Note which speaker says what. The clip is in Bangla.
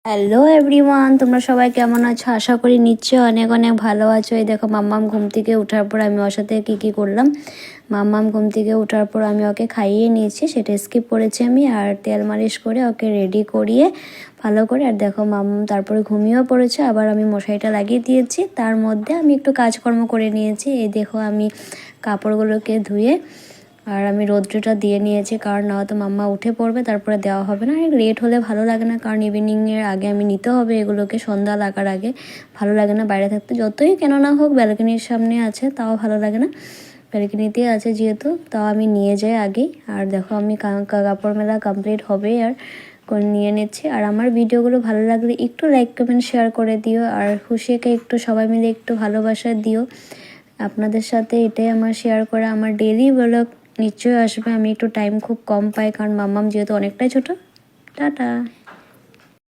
Speaker 1: হ্যালো এভরিওয়ান, তোমরা সবাই কেমন আছো? আশা করি নিশ্চয়ই অনেক অনেক ভালো আছো। এই দেখো মাম্মাম ঘুম থেকে ওঠার পর আমি ওর সাথে কী করলাম। মাম্মাম ঘুম থেকে ওঠার পর আমি ওকে খাইয়ে নিয়েছি, সেটা স্কিপ করেছি আমি। আর তেল মালিশ করে ওকে রেডি করিয়ে ভালো করে, আর দেখো মাম্মাম তারপরে ঘুমিয়েও পড়েছে। আবার আমি মশারিটা লাগিয়ে দিয়েছি, তার মধ্যে আমি একটু কাজকর্ম করে নিয়েছি। এই দেখো আমি কাপড়গুলোকে ধুয়ে আর আমি রৌদ্রটা দিয়ে নিয়েছি, কারণ না তো মাম্মা উঠে পড়বে, তারপরে দেওয়া হবে না। আর লেট হলে ভালো লাগে না, কারণ ইভিনিংয়ের আগে আমি নিতে হবে এগুলোকে, সন্ধ্যা লাগার আগে ভালো লাগে না বাইরে থাকতে। যতই কেন না হোক ব্যালকনির সামনে আছে তাও ভালো লাগে না, ব্যালকনিতে আছে যেহেতু, তাও আমি নিয়ে যাই আগেই। আর দেখো আমি কাপড় মেলা কমপ্লিট হবে আর নিয়ে নিচ্ছি। আর আমার ভিডিওগুলো ভালো লাগলে একটু লাইক কমেন্ট শেয়ার করে দিও, আর খুশিকে একটু সবাই মিলে একটু ভালোবাসা দিও। আপনাদের সাথে এটাই আমার শেয়ার করা। আমার ডেইলি ব্লগ নিশ্চয়ই আসবে। আমি একটু টাইম খুব কম পাই, কারণ মাম্মাম যেহেতু অনেকটাই ছোটো। টাটা।